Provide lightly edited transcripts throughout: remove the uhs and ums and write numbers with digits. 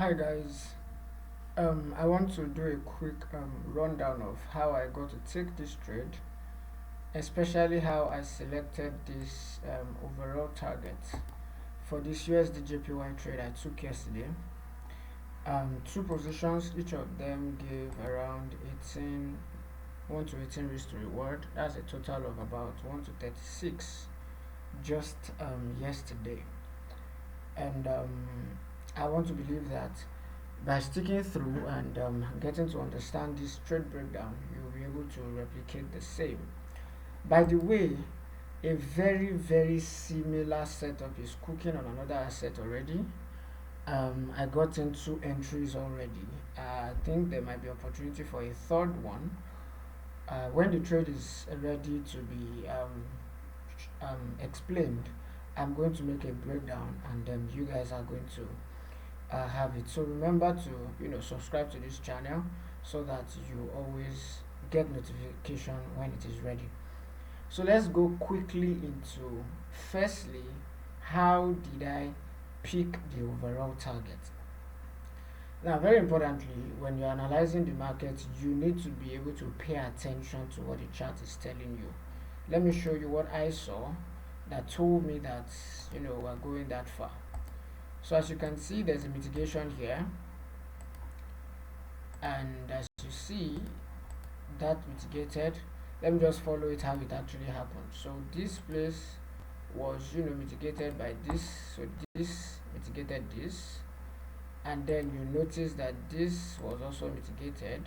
Hi guys, I want to do a quick rundown of how I got to take this trade, especially how I selected this overall target for this USDJPY trade I took yesterday. Two positions, each of them gave around 1 to 18 risk to reward. That's a total of about 1 to 36 just yesterday. And I want to believe that by sticking through and getting to understand this trade breakdown, you'll be able to replicate the same. By the way, a very similar setup is cooking on another asset already. I got in 2 entries already. I think there might be opportunity for a third one. When the trade is ready to be explained, I'm going to make a breakdown, and then you guys are going to have it. So remember to subscribe to this channel so that you always get notification when it is ready. So let's go quickly into, firstly, how did I pick the overall target. Now, very importantly, when you're analyzing the market, you need to be able to pay attention to what the chart is telling you. Let me show you what I saw that told me that we're going that far. So as you can see, there's a mitigation here, and as you see, that mitigated. Let me just follow it how it actually happened. So this place was mitigated by this, so this mitigated this, and then you notice that this was also mitigated,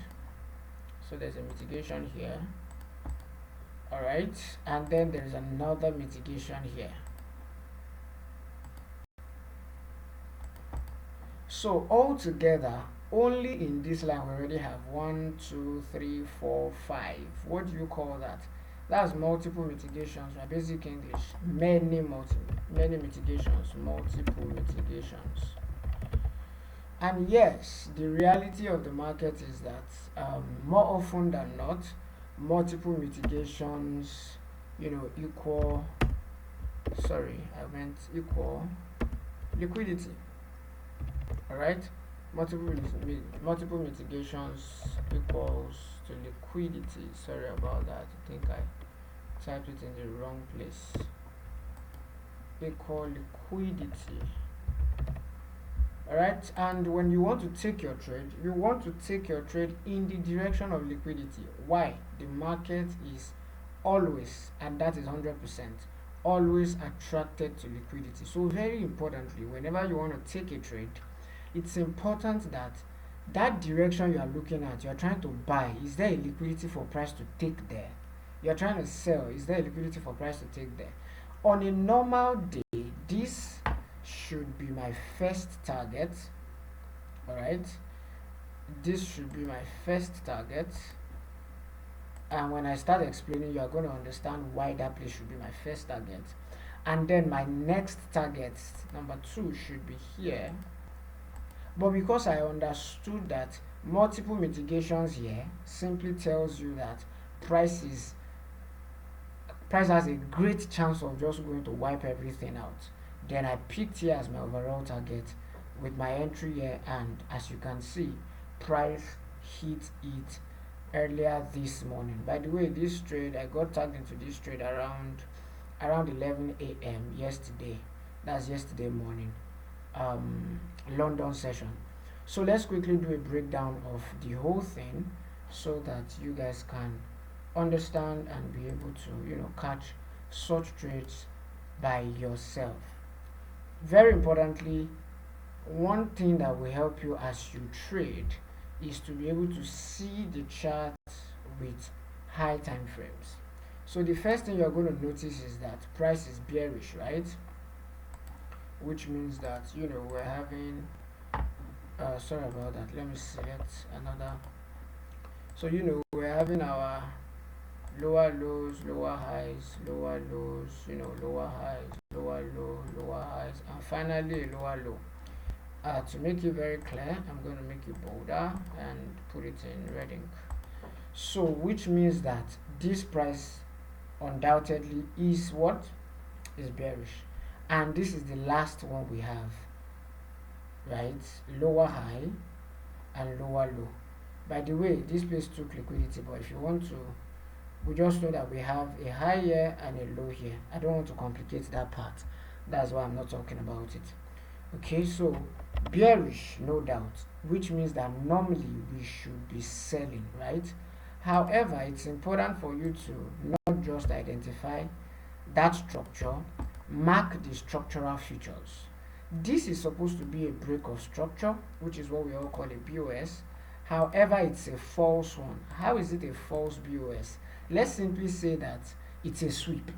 so there's a mitigation here. All right, and then there's another mitigation here. So altogether, only in this line we already have 1, 2, 3, 4, 5. What do you call that? That's multiple mitigations, right? Basic English. Many mitigations, multiple mitigations. And yes, the reality of the market is that more often than not, multiple mitigations, equal. Sorry, I meant equal liquidity. All right, multiple mitigations equals to liquidity. Sorry about that, I think I typed it in the wrong place. Equal liquidity. All right, and when you want to take your trade, you want to take your trade in the direction of liquidity. Why? The market is always, and that is 100%, always attracted to liquidity. So very importantly, whenever you want to take a trade, it's important that that direction you are looking at, you are trying to buy, is there a liquidity for price to take there? You are trying to sell, is there a liquidity for price to take there? On a normal day, this should be my first target. All right, this should be my first target, and when I start explaining, you are going to understand why that place should be my first target. And then my next target, number 2, should be here. But because I understood that multiple mitigations here simply tells you that price has a great chance of just going to wipe everything out, then I picked here as my overall target with my entry here, and as you can see, price hit it earlier this morning. By the way, this trade, I got tagged into this trade around 11 a.m. yesterday. That's yesterday morning, London session. So let's quickly do a breakdown of the whole thing so that you guys can understand and be able to catch such trades by yourself. Very importantly, one thing that will help you as you trade is to be able to see the chart with high time frames. So the first thing you're going to notice is that price is bearish, right? Which means that we're having sorry about that, let me select another. So we're having our lower lows, lower highs, lower lows, lower highs, lower low, lower highs, and finally a lower low. To make it very clear, I'm going to make it bolder and put it in red ink. So which means that this price undoubtedly is what? Is bearish. And this is the last one we have. right? Lower high and lower low. By the way, this place took liquidity, but if you want to, we just know that we have a high here and a low here. I don't want to complicate that part. That's why I'm not talking about it. Okay, so bearish, no doubt, which means that normally we should be selling, right? However, it's important for you to not just identify that structure, mark the structural features. This is supposed to be a break of structure, which is what we all call a BOS. However, it's a false one. How is it a false BOS? Let's simply say that it's a sweep.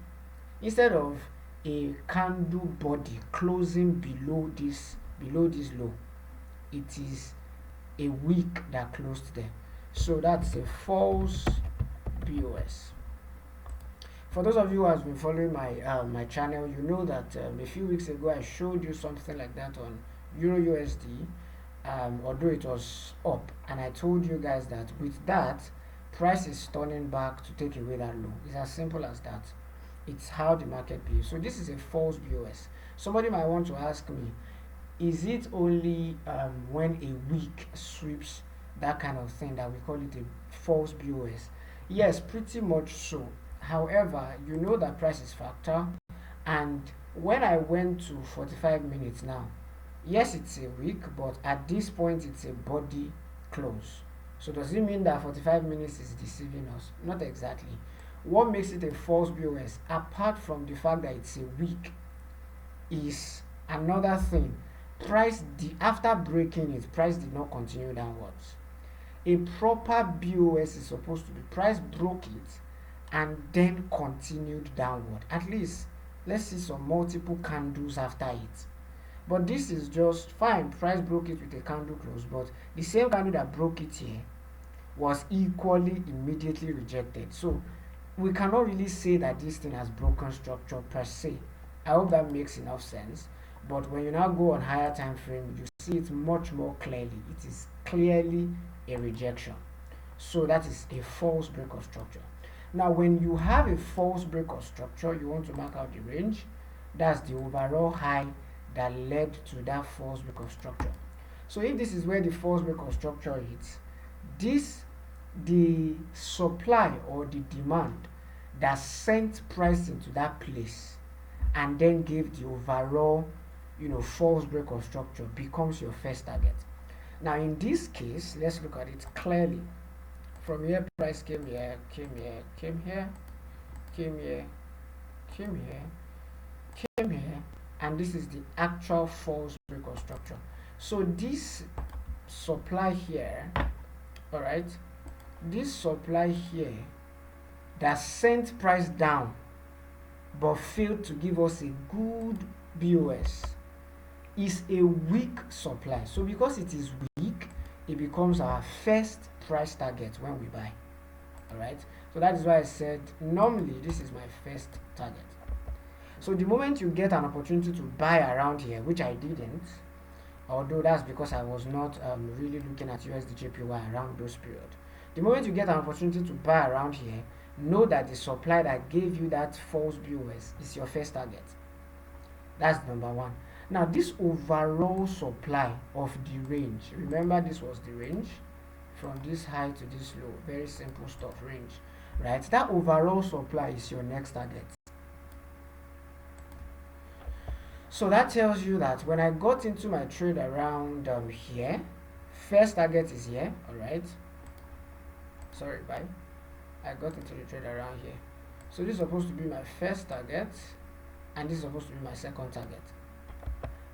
Instead of a candle body closing below this low, it is a wick that closed there. So that's a false BOS. For those of you who have been following my channel, you know that a few weeks ago I showed you something like that on Euro USD, although it was up, and I told you guys that with that, price is turning back to take away that low. It's as simple as that. It's how the market behaves. So this is a false BOS. Somebody might want to ask me, is it only when a wick sweeps that kind of thing that we call it a false BOS? Yes, pretty much so. However, you know that price is factor, and when I went to 45 minutes now, yes, it's a wick, but at this point it's a body close. So does it mean that 45 minutes is deceiving us? Not exactly. What makes it a false BOS, apart from the fact that it's a wick, is another thing. After breaking it, price did not continue downwards. A proper BOS is supposed to be price broke it and then continued downward. At least let's see some multiple candles after it. But this is just fine. Price broke it with a candle close, but the same candle that broke it here was equally immediately rejected. So we cannot really say that this thing has broken structure per se. I hope that makes enough sense. But when you now go on higher time frame, you see it much more clearly. It is clearly a rejection. So that is a false break of structure. Now, when you have a false break of structure, you want to mark out the range. That's the overall high that led to that false break of structure. So if this is where the false break of structure is, the supply or the demand that sent price into that place and then gave the overall, false break of structure becomes your first target. Now, in this case, let's look at it clearly. From here, price came here, came here, came here, came here, came here, came here, and this is the actual false break of structure. So this supply here, all right, this supply here that sent price down but failed to give us a good BOS is a weak supply. So because it is weak, it becomes our first price target when we buy. All right, so that is why I said normally this is my first target. So the moment you get an opportunity to buy around here, which I didn't, although that's because I was not really looking at USDJPY around those period. The moment you get an opportunity to buy around here, know that the supply that gave you that false BOS is your first target. That's number one. Now this overall supply of the range, remember this was the range from this high to this low, very simple stuff, range, right? That overall supply is your next target. So that tells you that when I got into my trade around here, first target is here, all right? Sorry, bye. I got into the trade around here. So this is supposed to be my first target, and this is supposed to be my second target.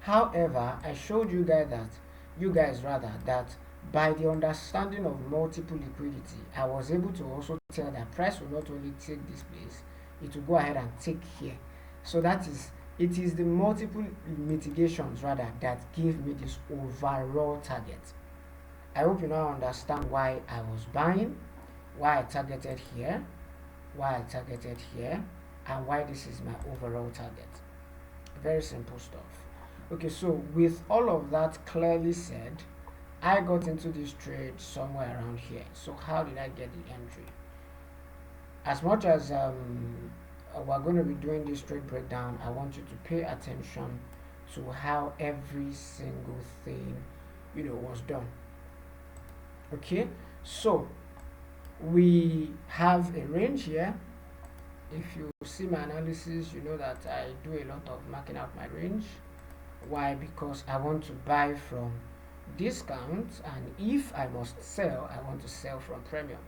However, I showed you guys that by the understanding of multiple liquidity, I was able to also tell that price will not only take this place, it will go ahead and take here. So it is the multiple mitigations rather that gave me this overall target. I hope you now understand why I was buying, why I targeted here, and why this is my overall target. Very simple stuff. Okay, so with all of that clearly said, I got into this trade somewhere around here. So how did I get the entry? As much as we're going to be doing this trade breakdown, I want you to pay attention to how every single thing was done. Okay, so we have a range here. If you see my analysis, you know that I do a lot of marking out my range. Why? Because I want to buy from discount, and if I must sell, I want to sell from premium.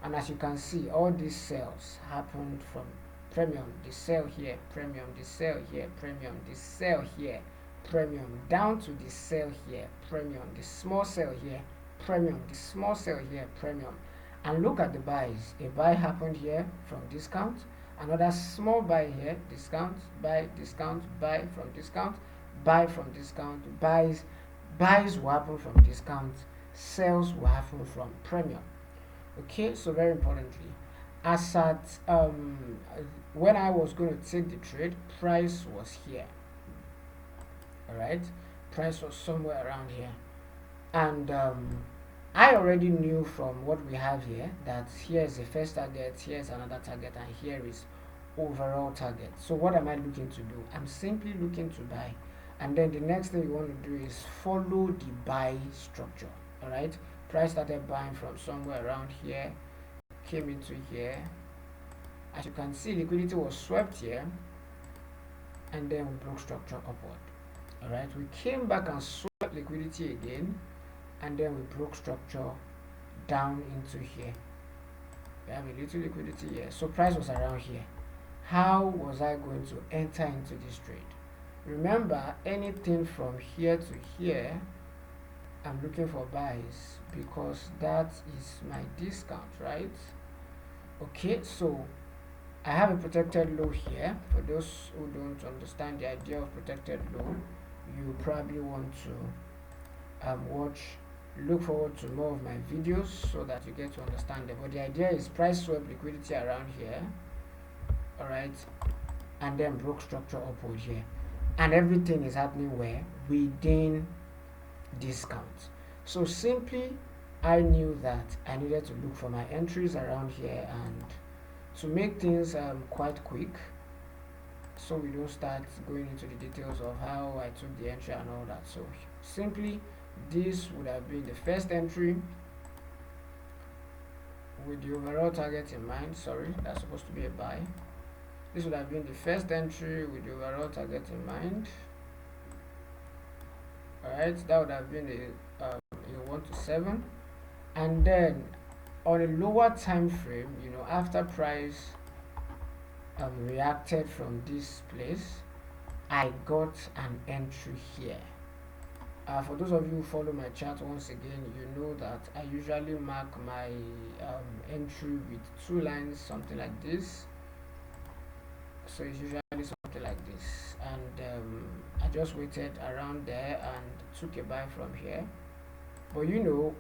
And as you can see, all these sales happened from premium. The sell here, premium, the sell here, premium, the sell here, premium, down to the sell here, premium, the small sell here, premium, the small sell here, premium. And look at the buys. A buy happened here from discount, another small buy here, discount, buy from discount, buy from discount, buys will happen from discount, sales will happen from premium. Okay, so very importantly, as at when I was going to take the trade, price was here. All right, price was somewhere around here, and I already knew from what we have here that here is the first target, here is another target, and here is overall target. So what am I looking to do? I'm simply looking to buy, and then the next thing you want to do is follow the buy structure. All right, price started buying from somewhere around here, came into here. As you can see, liquidity was swept here, and then we broke structure upward. All right, we came back and swept liquidity again, and then we broke structure down into here. We have a little liquidity here, so price was around here. How was I going to enter into this trade? Remember, anything from here to here, I'm looking for buys because that is my discount, right? Okay, so I have a protected low here. For those who don't understand the idea of protected low, you probably want to look forward to more of my videos so that you get to understand them. But the idea is price swept liquidity around here, all right, and then broke structure upward here, and everything is happening where? Within discount. So simply I knew that I needed to look for my entries around here, and to make things quite quick, so we don't start going into the details of how I took the entry and all that. So simply this would have been the first entry with the overall target in mind. Sorry, that's supposed to be a buy. This would have been the first entry with the overall target in mind. Alright, that would have been a 1 to 7. And then on a lower time frame, after price reacted from this place, I got an entry here. For those of you who follow my chart, once again, you know that I usually mark my entry with 2 lines, something like this. So it's usually something like this, and I just waited around there and took a buy from here. But no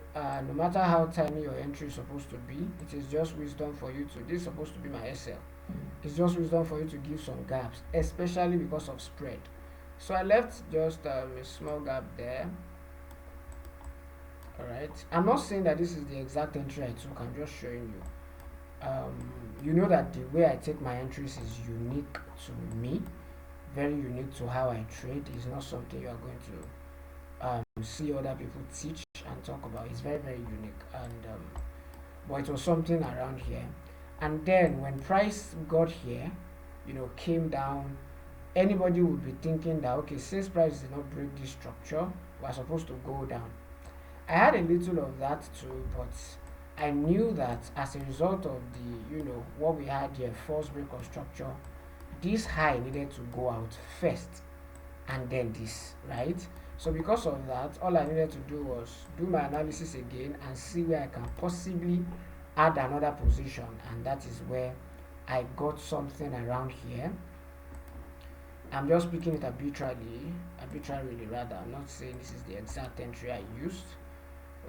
matter how tiny your entry is supposed to be, it is just wisdom for you to, this is supposed to be my SL, it's just wisdom for you to give some gaps, especially because of spread. So I left just a small gap there. Alright, I'm not saying that this is the exact entry I took, I'm just showing you. You know that the way I take my entries is unique to me, very unique to how I trade. It's not something you are going to see other people teach and talk about. It's very, very unique, and but it was something around here. And then when price got here, came down, anybody would be thinking that, okay, since price did not break this structure, we're supposed to go down. I had a little of that too, but I knew that as a result of the, what we had here, false break of structure, this high needed to go out first, and then this, right? So because of that, all I needed to do was do my analysis again and see where I can possibly add another position, and that is where I got something around here. I'm just picking it arbitrarily rather. I'm not saying this is the exact entry I used.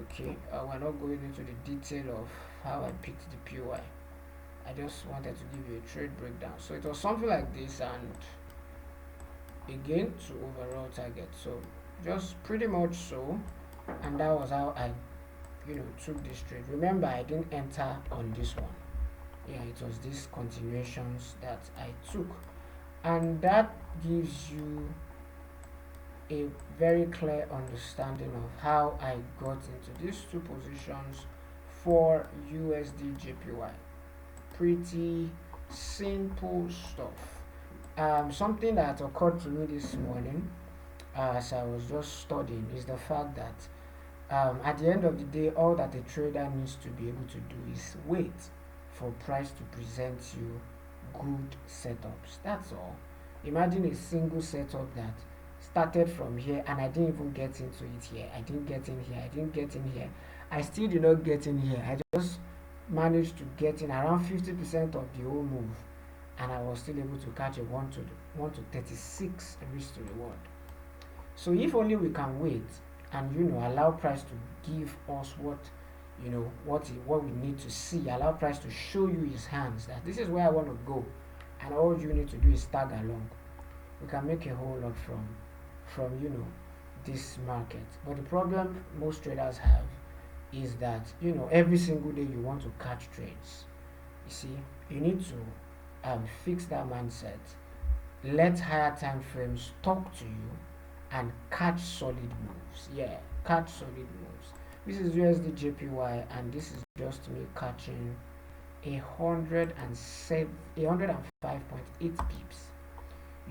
Okay, we're not going into the detail of how I picked the PY. I just wanted to give you a trade breakdown. So it was something like this, and again to overall target. So just pretty much so, and that was how I took this trade. Remember, I didn't enter on this one. Yeah, it was these continuations that I took, and that gives you a very clear understanding of how I got into these two positions for USDJPY. Pretty simple stuff. Something that occurred to me this morning as I was just studying is the fact that at the end of the day, all that a trader needs to be able to do is wait for price to present you good setups. That's all. Imagine a single setup that started from here and I didn't even get into it here. I didn't get in here. I didn't get in here. I still did not get in here. I just managed to get in around 50% of the whole move, and I was still able to catch a 1 to 36 risk to reward. So if only we can wait and allow price to give us what we need to see, allow price to show you his hands that this is where I want to go, and all you need to do is tag along. We can make a whole lot from this market. But the problem most traders have is that every single day you want to catch trades. You see, you need to fix that mindset. Let higher time frames talk to you and catch solid moves. Yeah, catch solid moves. This is USDJPY, and this is just me catching 105.8 pips.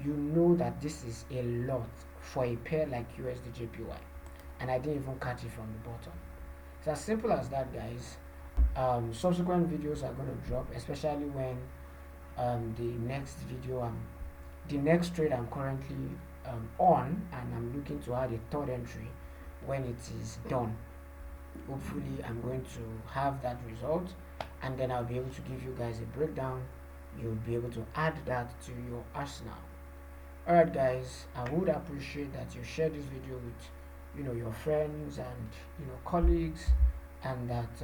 You know that this is a lot for a pair like USDJPY, and I didn't even catch it from the bottom. It's as simple as that, guys. Subsequent videos are going to drop, especially when the next trade I'm currently on, and I'm looking to add a third entry when it is done. Hopefully I'm going to have that result, and then I'll be able to give you guys a breakdown. You'll be able to add that to your arsenal. Alright guys, I would appreciate that you share this video with your friends and colleagues, and that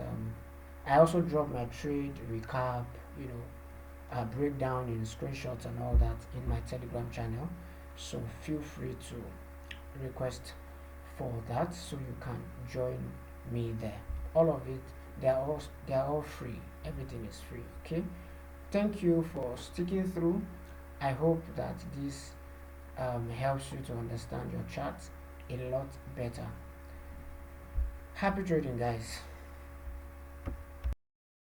I also drop my trade recap, breakdown in screenshots and all that in my Telegram channel. So feel free to request for that so you can join me there. All of it, they are all free. Everything is free. Okay. Thank you for sticking through. I hope that this helps you to understand your charts a lot better. Happy trading, guys.